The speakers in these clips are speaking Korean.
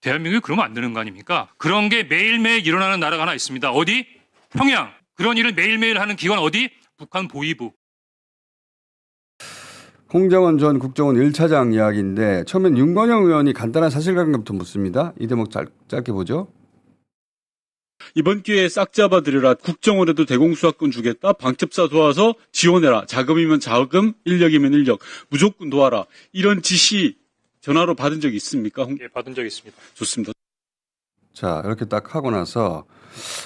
대한민국이 그러면 안 되는 거 아닙니까? 그런 게 매일매일 일어나는 나라가 하나 있습니다. 어디? 평양. 그런 일을 매일매일 하는 기관 어디? 북한 보위부. 홍정원 전 국정원 1차장 이야기인데 처음엔 윤건영 의원이 간단한 사실관계부터 묻습니다. 이 대목 짧게 보죠. 이번 기회에 싹 잡아들여라. 국정원에도 대공수사권 주겠다. 방첩사 도와서 지원해라. 자금이면 자금, 인력이면 인력. 무조건 도와라. 이런 지시 전화로 받은 적이 있습니까? 예, 받은 적이 있습니다. 좋습니다. 자, 이렇게 딱 하고 나서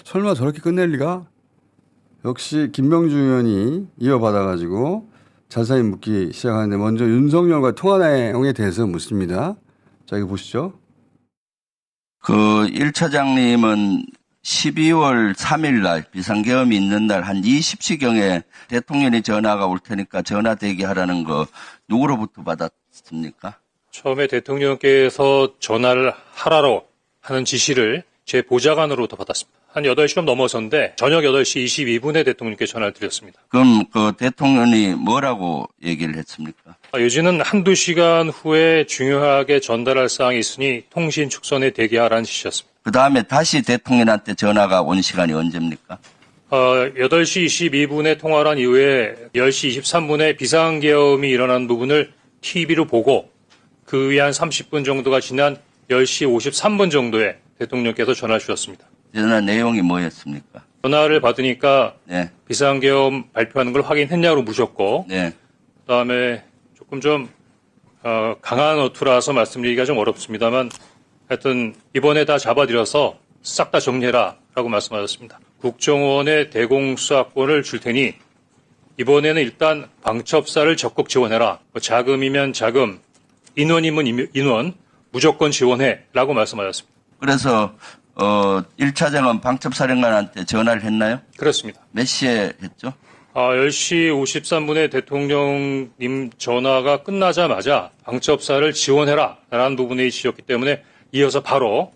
설마 저렇게 끝낼 리가? 역시 김명주 의원이 이어받아가지고 자세히 묻기 시작하는데 먼저 윤석열과 통화 내용에 대해서 묻습니다. 자, 이거 보시죠. 그 1차장님은 12월 3일 날 비상계엄이 있는 날 한 20시경에 대통령이 전화가 올 테니까 전화 대기하라는 거 누구로부터 받았습니까? 처음에 대통령께서 전화를 하라고 하는 지시를 제 보좌관으로부터 받았습니다. 한 8시 좀 넘어서인데 저녁 8시 22분에 대통령께 전화를 드렸습니다. 그럼 그 대통령이 뭐라고 얘기를 했습니까? 요지는 한두 시간 후에 중요하게 전달할 사항이 있으니 통신 축선에 대기하라는 지시였습니다. 그 다음에 다시 대통령한테 전화가 온 시간이 언제입니까? 8시 22분에 통화를 한 이후에 10시 23분에 비상계엄이 일어난 부분을 TV로 보고 그 후에 한 30분 정도가 지난 10시 53분 정도에 대통령께서 전화 주셨습니다. 전화 내용이 뭐였습니까? 전화를 받으니까 네, 비상계엄 발표하는 걸 확인했냐고 묻었고 네. 그다음에 조금 좀 강한 어투라서 말씀드리기가 좀 어렵습니다만 하여튼 이번에 다 잡아들여서 싹 다 정리해라 라고 말씀하셨습니다. 국정원에 대공수사권을 줄 테니 이번에는 일단 방첩사를 적극 지원해라. 뭐 자금이면 자금, 인원이면 인원 무조건 지원해 라고 말씀하셨습니다. 그래서 1차장은 방첩사령관한테 전화를 했나요? 그렇습니다. 몇 시에 했죠? 10시 53분에 대통령님 전화가 끝나자마자 방첩사를 지원해라 라는 부분이 지적했기 때문에 이어서 바로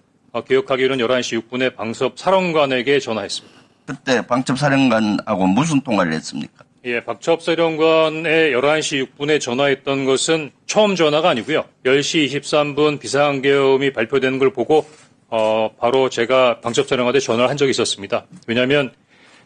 기억하기로는 11시 6분에 방첩사령관에게 전화했습니다. 그때 방첩사령관하고 무슨 통화를 했습니까? 예, 방첩사령관에 11시 6분에 전화했던 것은 처음 전화가 아니고요. 10시 23분 비상계엄이 발표되는 걸 보고 바로 제가 방첩사령관한테 전화를 한 적이 있었습니다. 왜냐하면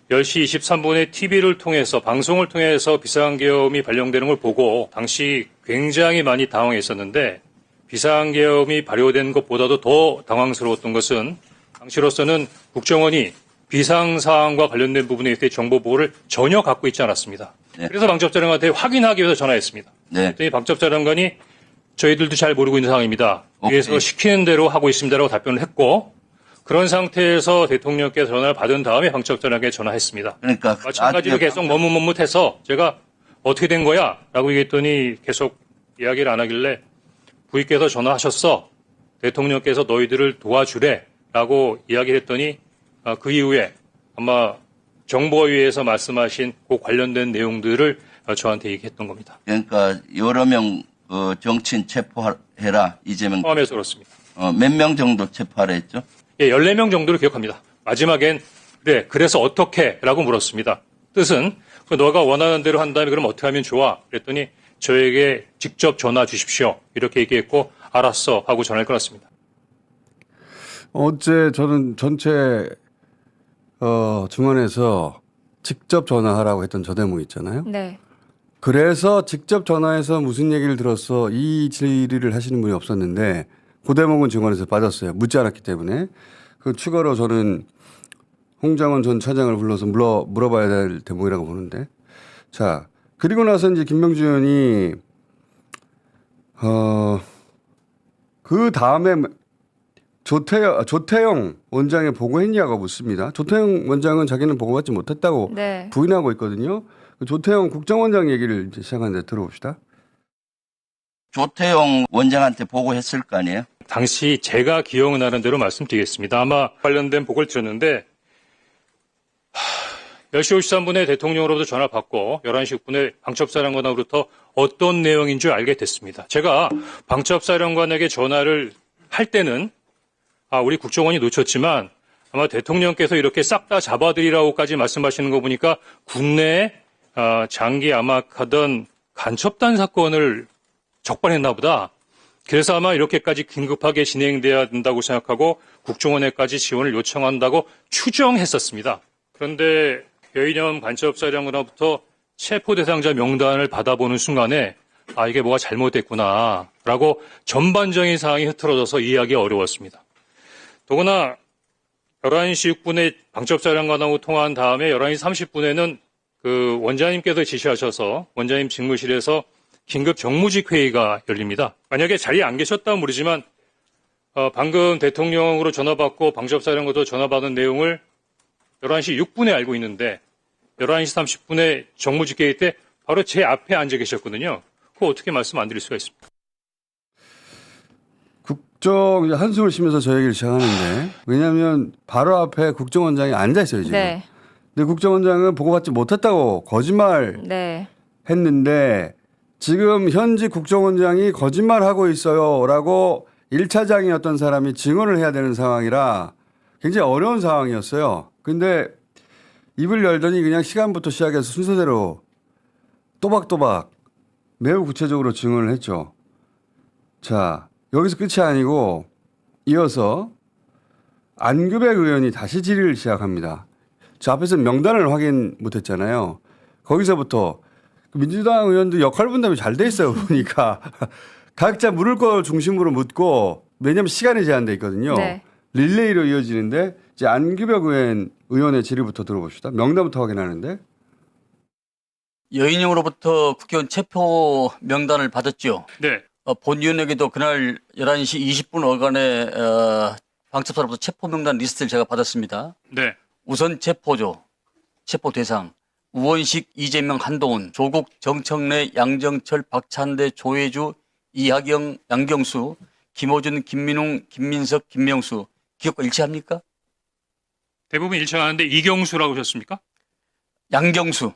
10시 23분에 TV를 통해서 방송을 통해서 비상계엄이 발령되는 걸 보고 당시 굉장히 많이 당황했었는데 비상계엄이 발효된 것보다도 더 당황스러웠던 것은 당시로서는 국정원이 비상사항과 관련된 부분에 대해 정보 보호를 전혀 갖고 있지 않았습니다. 네. 그래서 방첩사령관한테 확인하기 위해서 전화했습니다. 네. 그랬더니 방첩사령관이 저희들도 잘 모르고 있는 상황입니다. 위에서 오케이. 시키는 대로 하고 있습니다라고 답변을 했고 그런 상태에서 대통령께서 전화를 받은 다음에 방첩사령관에게 전화했습니다. 그러니까 마찬가지로 계속 머뭇머뭇해서 제가 어떻게 된 거야? 라고 얘기했더니 계속 이야기를 안 하길래 부위께서 전화하셨어. 대통령께서 너희들을 도와주래. 라고 이야기를 했더니 그 이후에 아마 정보위에서 말씀하신 그 관련된 내용들을 저한테 얘기했던 겁니다. 그러니까 여러 명 정치인 체포해라. 이재명 포함해서 그렇습니다. 몇 명 정도 체포하라 했죠? 예, 14명 정도를 기억합니다. 마지막엔 그래, 그래서 어떻게? 라고 물었습니다. 뜻은 너가 원하는 대로 한 다음에 그럼 어떻게 하면 좋아? 그랬더니 저에게 직접 전화 주십시오. 이렇게 얘기했고 알았어 하고 전화를 끊었습니다. 어제 저는 전체 중원에서 직접 전화하라고 했던 저 대목 있잖아요. 네. 그래서 직접 전화해서 무슨 얘기를 들었어 이 질의를 하시는 분이 없었는데 그 대목은 증언에서 빠졌어요. 묻지 않았기 때문에. 그 추가로 저는 홍장원 전 차장을 불러서 물어봐야 될 대목이라고 보는데. 자, 그리고 나서 이제 김명주 의원이 그 다음에 조태영 원장에 보고했냐고 묻습니다. 조태영 원장은 자기는 보고받지 못했다고 네. 부인하고 있거든요. 조태영 국정원장 얘기를 이제 시작하는데 들어봅시다. 조태용 원장한테 보고했을 거 아니에요? 당시 제가 기억나는 대로 말씀드리겠습니다. 아마 관련된 보고를 드렸는데 10시 53분에 대통령으로부터 전화 받고 11시 6분에 방첩사령관으로부터 어떤 내용인 줄 알게 됐습니다. 제가 방첩사령관에게 전화를 할 때는 우리 국정원이 놓쳤지만 아마 대통령께서 이렇게 싹 다 잡아들이라고까지 말씀하시는 거 보니까 국내에 장기 암흑하던 간첩단 사건을 적발했나 보다. 그래서 아마 이렇게까지 긴급하게 진행돼야 된다고 생각하고 국정원에까지 지원을 요청한다고 추정했었습니다. 그런데 여인영 간첩사령관으로부터 체포 대상자 명단을 받아보는 순간에 아 이게 뭐가 잘못됐구나라고 전반적인 상황이 흐트러져서 이해하기 어려웠습니다. 더구나 11시 6분에 방첩사령관하고 통화한 다음에 11시 30분에는 그 원장님께서 지시하셔서 원장님 직무실에서 긴급 정무직 회의가 열립니다. 만약에 자리에 안 계셨다면 모르지만 방금 대통령으로 전화받고 방첩사령관도 전화받은 내용을 11시 6분에 알고 있는데 11시 30분에 정무직 회의 때 바로 제 앞에 앉아 계셨거든요. 그거 어떻게 말씀 안 드릴 수가 있습니까? 국정 한숨을 쉬면서 저 얘기를 시작하는데 왜냐하면 바로 앞에 국정원장이 앉아 있어요 지금. 네. 근데 국정원장은 보고받지 못했다고 거짓말 네. 했는데 지금 현직 국정원장이 거짓말하고 있어요라고 1차장이었던 사람이 증언을 해야 되는 상황이라 굉장히 어려운 상황이었어요. 근데 입을 열더니 그냥 시간부터 시작해서 순서대로 또박또박 매우 구체적으로 증언을 했죠. 자, 여기서 끝이 아니고 이어서 안규백 의원이 다시 질의를 시작합니다. 저 앞에서 명단을 확인 못했잖아요. 거기서부터 민주당 의원도 역할 분담이 잘 돼 있어요. 보니까 각자 물을 걸 중심으로 묻고 왜냐하면 시간이 제한돼 있거든요. 네. 릴레이로 이어지는데 이제 안규백 의원의 질의부터 들어봅시다. 명단부터 확인하는데. 여인영으로부터 국회의원 체포 명단을 받았죠. 네. 본위원에게도 그날 11시 20분 어간에 방첩사로부터 체포 명단 리스트를 제가 받았습니다. 네. 우선 체포조, 체포 대상, 우원식, 이재명, 한동훈, 조국, 정청래, 양정철, 박찬대, 조혜주, 이하경, 양경수, 김호준, 김민웅, 김민석, 김명수. 기억과 일치합니까? 대부분 일치하는데 이경수라고 하셨습니까? 양경수.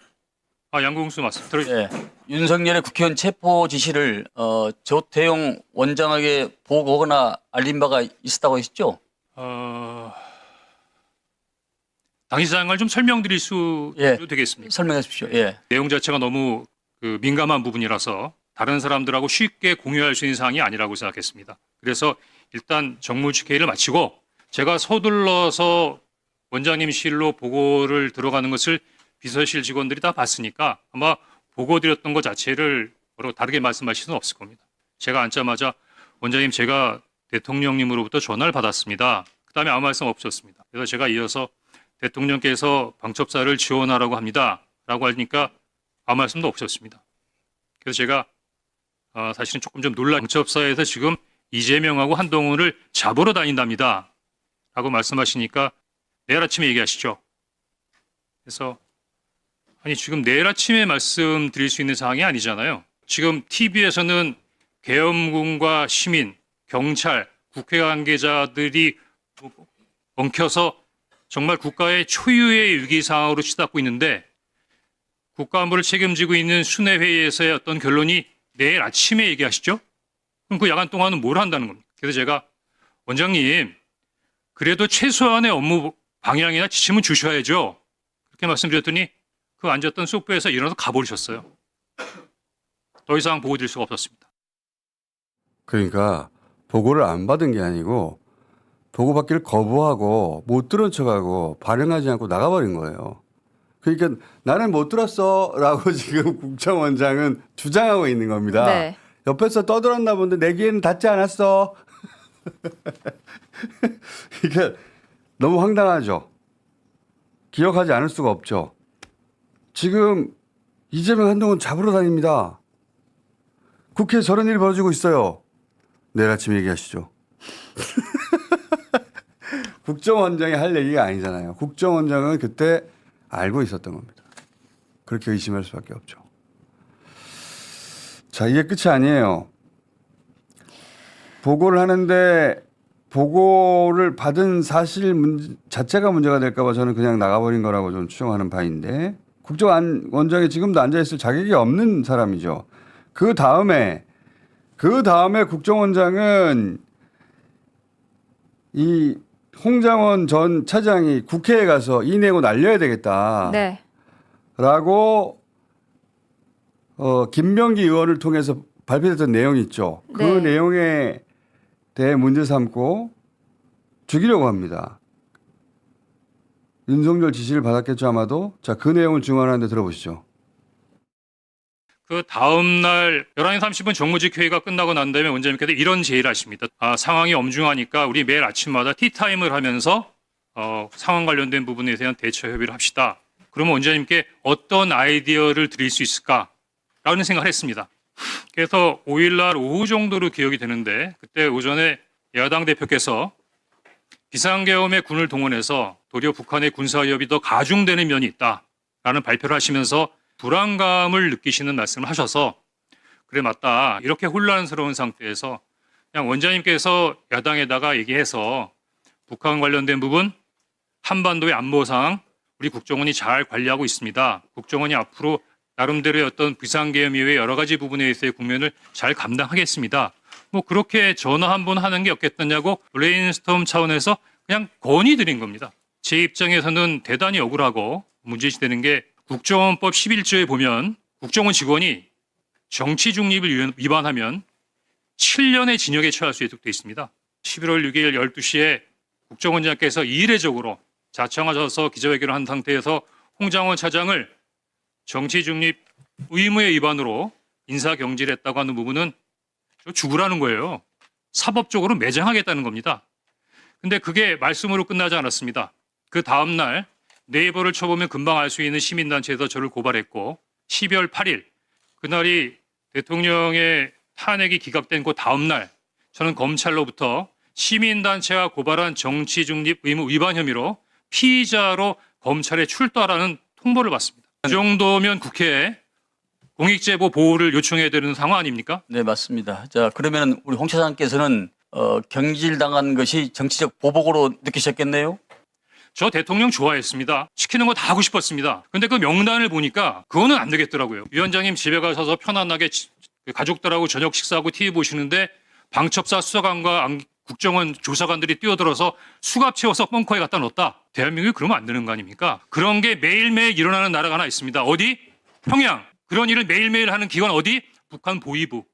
아, 양경수 맞습니다. 예. 윤석열의 국회의원 체포 지시를 조태용 원장에게 보고하거나 알린 바가 있었다고 하셨죠? 당시 상황을 좀 설명드릴 수 예. 되겠습니까? 설명해 주십시오. 예. 내용 자체가 너무 민감한 부분이라서 다른 사람들하고 쉽게 공유할 수 있는 사항이 아니라고 생각했습니다. 그래서 일단 정무직 회의를 마치고 제가 서둘러서 원장님실로 보고를 들어가는 것을 비서실 직원들이 다 봤으니까 아마 보고 드렸던 것 자체를 다르게 말씀하실 수는 없을 겁니다. 제가 앉자마자 원장님 제가 대통령님으로부터 전화를 받았습니다. 그다음에 아무 말씀 없었습니다. 그래서 제가 이어서 대통령께서 방첩사를 지원하라고 합니다. 라고 하니까 아무 말씀도 없었습니다. 그래서 제가 사실은 조금 좀 놀라 방첩사에서 지금 이재명하고 한동훈을 잡으러 다닌답니다. 라고 말씀하시니까 내일 아침에 얘기하시죠. 그래서 아니 지금 내일 아침에 말씀드릴 수 있는 상황이 아니잖아요. 지금 TV에서는 계엄군과 시민, 경찰, 국회 관계자들이 엉켜서 정말 국가의 초유의 위기 상황으로 치닫고 있는데 국가안보를 책임지고 있는 순회회의에서의 어떤 결론이 내일 아침에 얘기하시죠? 그럼 그 야간 동안은 뭘 한다는 겁니까? 그래서 제가 원장님 그래도 최소한의 업무 방향이나 지침은 주셔야죠. 그렇게 말씀드렸더니 그 앉았던 소파에서 일어나서 가버리셨어요. 더 이상 보고 드릴 수가 없었습니다. 그러니까 보고를 안 받은 게 아니고 보고받기를 거부하고 못 들은 척하고 발응하지 않고 나가버린 거예요. 그러니까 나는 못 들었어라고 지금 국정원장은 주장하고 있는 겁니다. 네. 옆에서 떠들었나 본데 내 귀에는 닿지 않았어. 그러니까 너무 황당하죠. 기억하지 않을 수가 없죠. 지금 이재명 한동훈 잡으러 다닙니다. 국회에 저런 일이 벌어지고 있어요. 내일 아침 얘기하시죠. 국정원장이 할 얘기가 아니잖아요. 국정원장은 그때 알고 있었던 겁니다. 그렇게 의심할 수밖에 없죠. 자, 이게 끝이 아니에요. 보고를 하는데 보고를 받은 사실 자체가 문제가 될까 봐 저는 그냥 나가버린 거라고 좀 추정하는 바인데 국정원장이 지금도 앉아있을 자격이 없는 사람이죠. 그 다음에 국정원장은 이 홍장원 전 차장이 국회에 가서 이 내용을 알려야 되겠다. 네. 라고 김명기 의원을 통해서 발표됐던 내용이 있죠. 그 네. 내용에 대해 문제 삼고 죽이려고 합니다. 윤석열 지시를 받았겠죠 아마도. 자, 그 내용을 증언하는데 들어보시죠. 그 다음 날 11시 30분 정무직 회의가 끝나고 난 다음에 원장님께서 이런 제의를 하십니다. 상황이 엄중하니까 우리 매일 아침마다 티타임을 하면서 상황 관련된 부분에 대한 대처 협의를 합시다. 그러면 원장님께 어떤 아이디어를 드릴 수 있을까라는 생각을 했습니다. 그래서 5일날 오후 정도로 기억이 되는데 그때 오전에 야당 대표께서 비상계엄에 군을 동원해서 도리어 북한의 군사위협이 더 가중되는 면이 있다라는 발표를 하시면서 불안감을 느끼시는 말씀을 하셔서 그래 맞다. 이렇게 혼란스러운 상태에서 그냥 원장님께서 야당에다가 얘기해서 북한 관련된 부분 한반도의 안보 상황 우리 국정원이 잘 관리하고 있습니다. 국정원이 앞으로 나름대로의 어떤 비상계엄 이외의 여러 가지 부분에 있어서의 국면을 잘 감당하겠습니다. 뭐 그렇게 전화 한 번 하는 게 없겠느냐고 브레인스톰 차원에서 그냥 건의드린 겁니다. 제 입장에서는 대단히 억울하고 문제시되는 게 국정원법 11조에 보면 국정원 직원이 정치 중립을 위반하면 7년의 징역에 처할 수 있도록 되어 있습니다. 11월 6일 12시에 국정원장께서 이례적으로 자청하셔서 기자회견을 한 상태에서 홍장원 차장을 정치 중립 의무의 위반으로 인사경질했다고 하는 부분은 죽으라는 거예요. 사법적으로 매장하겠다는 겁니다. 근데 그게 말씀으로 끝나지 않았습니다. 그 다음날 네이버를 쳐보면 금방 알 수 있는 시민단체에서 저를 고발했고 12월 8일 그날이 대통령의 탄핵이 기각된 그 다음날 저는 검찰로부터 시민단체가 고발한 정치중립 의무 위반 혐의로 피의자로 검찰에 출두하라는 통보를 받습니다. 그 정도면 국회에 공익제보 보호를 요청해야 되는 상황 아닙니까? 네, 맞습니다. 자, 그러면 우리 홍 차장께서는 경질당한 것이 정치적 보복으로 느끼셨겠네요? 저 대통령 좋아했습니다. 시키는 거 다 하고 싶었습니다. 근데 그 명단을 보니까 그거는 안 되겠더라고요. 위원장님 집에 가셔서 편안하게 가족들하고 저녁 식사하고 TV 보시는데 방첩사 수사관과 국정원 조사관들이 뛰어들어서 수갑 채워서 벙커에 갖다 넣었다. 대한민국이 그러면 안 되는 거 아닙니까? 그런 게 매일매일 일어나는 나라가 하나 있습니다. 어디? 평양. 그런 일을 매일매일 하는 기관 어디? 북한 보위부.